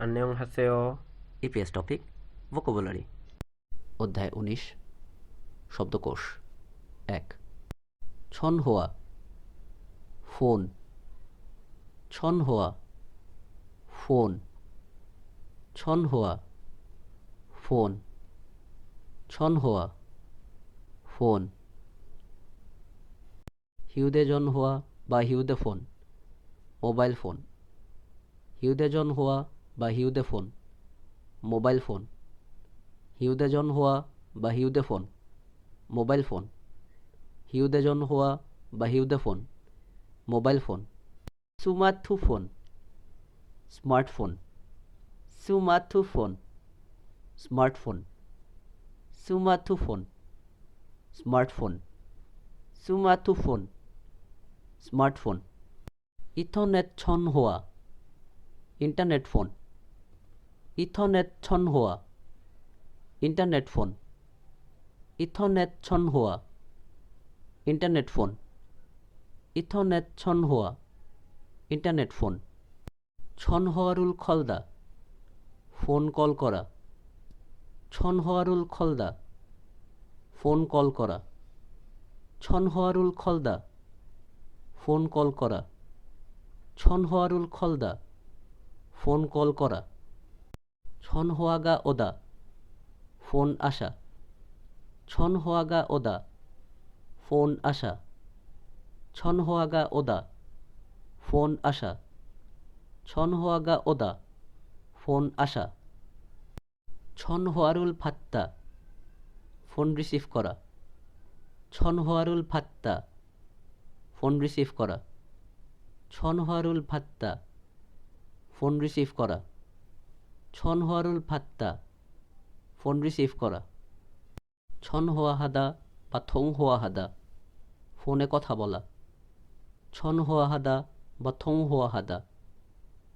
안녕하세요. EPS topic vocabulary অধ্যায় 19 শব্দকোষ 1 ছন হওয়া ফোন ছন হওয়া ফোন ছন হওয়া ফোন ছন হওয়া ফোন হিউদেজন হওয়া বা হিউদে ফোন মোবাইল ফোন হিউদেজন হওয়া বা হিউদে ফোন মোবাইল ফোন হিউদেজন হওয়া বা হিউদে ফোন মোবাইল ফোন হিউদেজন হওয়া বা হিউদে phone mobile phone smartphone smartphone smartphone smartphone smartphone smartphone smartphone smartphone ethernet ছন হওয়া ইন্টারনেট ফোন ইথরনেট ছন হওয়া ইন্টারনেট ফোন ইথরনেট ছন হওয়া ইন্টারনেট ফোন ইথরনেট ছন হওয়া ইন্টারনেট ফোন ছন হওয়ারুল খলদা ফোন কল করা ছন হওয়ারুল খলদা ফোন কল করা ছন হওয়ারুল খলদা ফোন কল করা ছন হওয়ারুল খলদা ফোন কল করা ছন হোয়াগা ওদা ফোন আসা ছন হোয়াগা ওদা ফোন আসা ছন হোয়াগা ওদা ফোন আসা ছন হোয়াগা ওদা ফোন আসা ছন হোয়ারুল ফাত্তা ফোন রিসিভ করা ছন হোয়ারুল ফাত্তা ফোন রিসিভ করা ছন হোয়ারুল ফাত্তা ফোন রিসিভ করা ছন হোয়ারুল ফাত্তা ফোন রিসিভ করা ছন হোয়া হাদা বা থং হোয়া হাদা ফোনে কথা বলা ছন হোয়া হাদা বা থং হোয়া হাদা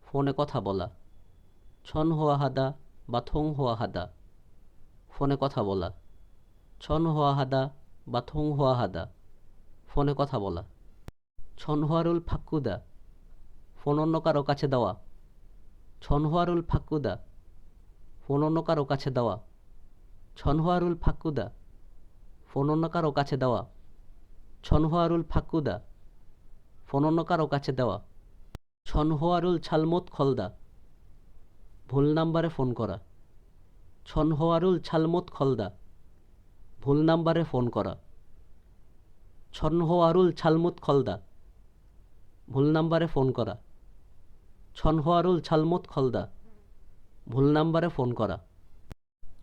ফোনে কথা বলা ছন হোয়া হাদা বা থং হোয়া হাদা ফোনে কথা বলা ছন হোয়া হাদা বা থং হোয়া হাদা ফোনে কথা বলা ছন হোয়ারুল ফাক্কুদা ফোন অন্য কারো কাছে দেওয়া ছন হোয়ারুল ফাক্কুদা ফোন অন্য কারো কাছে দেওয়া ছন হোয়ারুল ফাক্কুদা ফোন অন্য কারো কাছে দেওয়া ছন হোয়ারুল ফাক্কুদা ফোন অন্য কারো কাছে দেওয়া ছন হোয়ারুল ছালমত খলদা ভুল নাম্বারে ফোন করা ছন হোয়ারুল ছালমত খলদা ভুল নাম্বারে ফোন করা ছন হোয়ারুল ছালমুত খলদা ভুল নাম্বারে ফোন করা ছন হোয়ারুল ছালমত খলদা ভুল নাম্বারে ফোন করা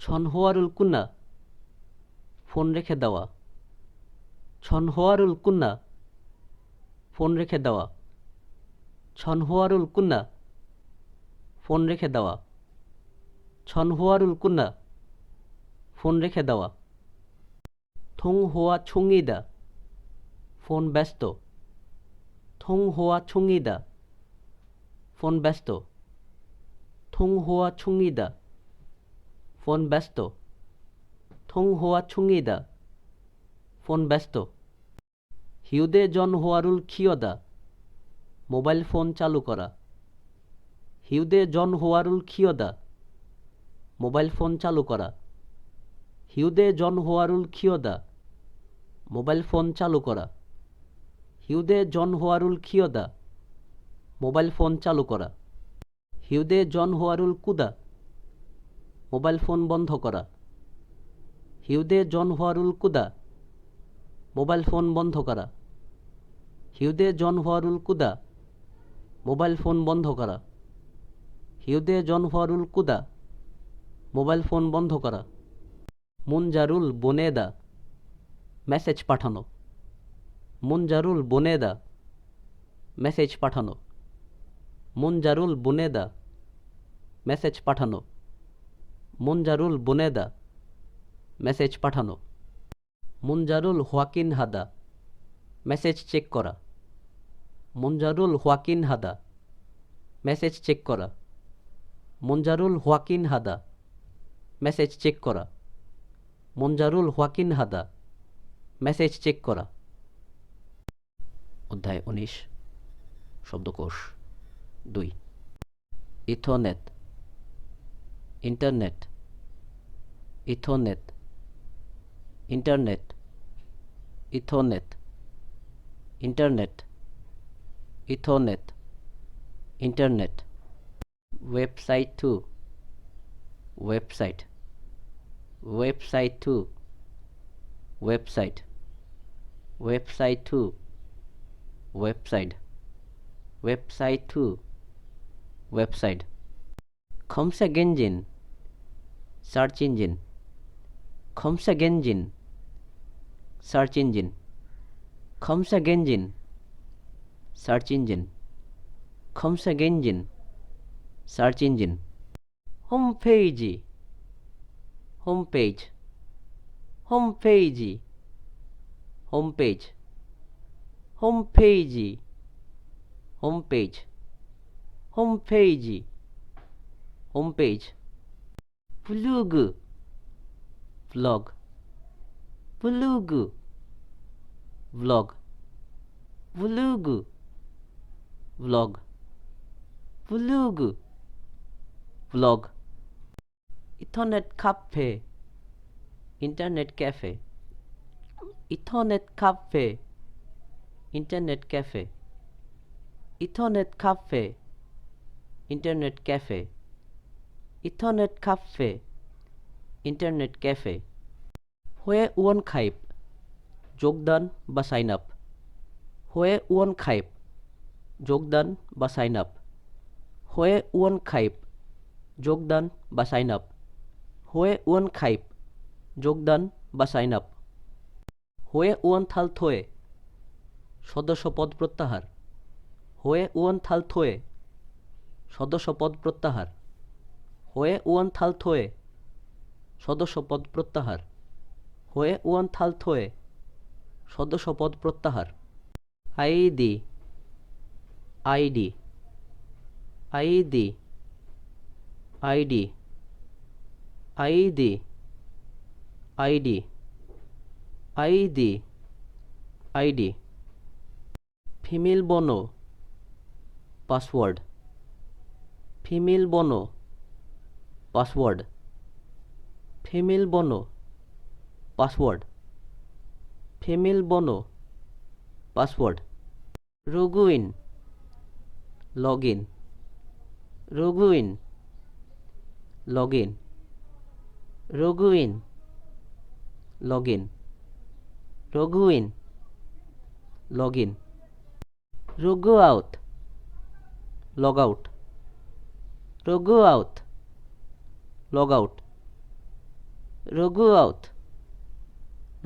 ছন হোয়ারুল কুন্না ফোন রেখে দেওয়া ছন হোয়ারুল কুন্না ফোন রেখে দেওয়া ছন হোয়ারুল কুন্না ফোন রেখে দেওয়া ছন হোয়ারুল কুন্না ফোন রেখে দেওয়া থং হোয়া ছুঙ্গিদা ফোন ব্যস্ত থং হোয়া ছুঙ্গিদা ফোন ব্যস্ত থং হোয়া ছুঙ্গিদা ফোন ব্যস্ত থং হোয়া ছুঙ্গিদা ফোন ব্যস্ত হিউদে জন হোয়ারুল খিয়দা মোবাইল ফোন চালু করা হিউদে জন হোয়ারুল খিয়দা মোবাইল ফোন চালু করা হিউদে জন হোয়ারুল খিয়দা মোবাইল ফোন চালু করা হিউদে জন হোয়ারুল খিয়দা মোবাইল ফোন চালু করা হিউদে জন হোয়ারুল কুদা মোবাইল ফোন বন্ধ করা হিউদে জন হোয়ারুল কুদা মোবাইল ফোন বন্ধ করা হিউদে জন হোয়ারুল কুদা মোবাইল ফোন বন্ধ করা হিউদে জন হোয়ারুল কুদা মোবাইল ফোন বন্ধ করা মুনজারুল বোনেদা মেসেজ পাঠানো মুনজারুল বোনেদা মেসেজ পাঠানো মুনজারুল বোনেদা মেসেজ পাঠানো মুনজারুল বোনেদা মেসেজ পাঠানো মুনজারুল হোয়াকিন হাদা মেসেজ চেক করা মুনজারুল হোয়াকিন হাদা মেসেজ চেক করা মুনজারুল হোয়াকিন হাদা মেসেজ চেক করা মুনজারুল হোয়াকিন হাদা মেসেজ চেক করা অধ্যায় 19 শব্দকোষ 2 ইথরনেট internet, ethernet, internet, ethernet, internet, ethernet, internet. Website 2, website, website 2, website, website 2, website, website 2, website. 검색 engine, search engine, 검색 engine, search engine, 검색 engine, search engine, 검색 engine, search engine. homepage, homepage, homepage, homepage, homepage, homepage, homepage, homepage. vlog, vlog, vlog, vlog, vlog, vlog, vlog, vlog. ethernet cafe, internet cafe, ethernet cafe, internet cafe, ethernet cafe, internet cafe, ethernet cafe, internet cafe. where one খাইপ যোগদান বা sign up, where one খাইপ যোগদান বা sign up, where one খাইপ যোগদান বা sign up, where one খাইপ যোগদান বা sign up. where one থাল থয়ে সদস্য পদ প্রত্যাহার, where one থাল থয়ে সদস্য পদ প্রত্যাহার, where one থাল থয়ে সদস্য পদ প্রত্যাহার, where one থাল থয়ে সদস্য পদ প্রত্যাহার। ID, ID, ID, ID, ID, ID, ID, ID. Female বনো পাসওয়ার্ড, ফিমেল বনো পাসওয়ার্ড, ফিমেল বনো পাসওয়ার্ড, ফিমেল বনো password. Login log in, login log in, login log in, login log in. Log out log out, log out log out, log out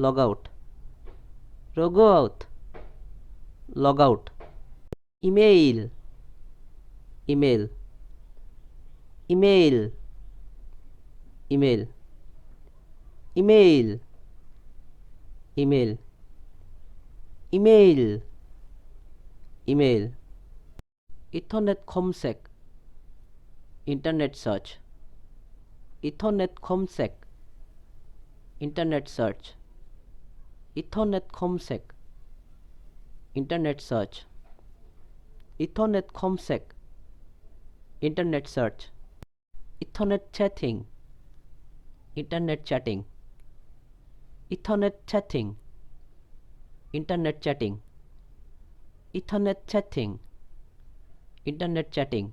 log out, log out log out. Email, email, email, email, email, email, email, email. Ethernet কমসেক internet search, ethernet কমসেক internet search, ethernet কমসেক internet search, ethernet কমসেক internet search. Ethernet chatting internet chatting, ethernet chatting internet chatting, ethernet chatting internet chatting,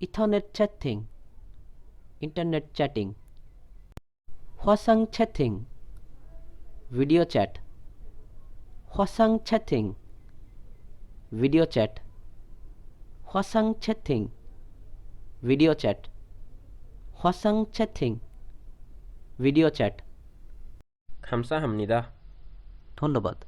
ethernet chatting internet chatting. WhatsApp chatting video chat, WhatsApp chatting video chat, WhatsApp chatting video chat, WhatsApp chatting video chat. 감사합니다. ধন্যবাদ।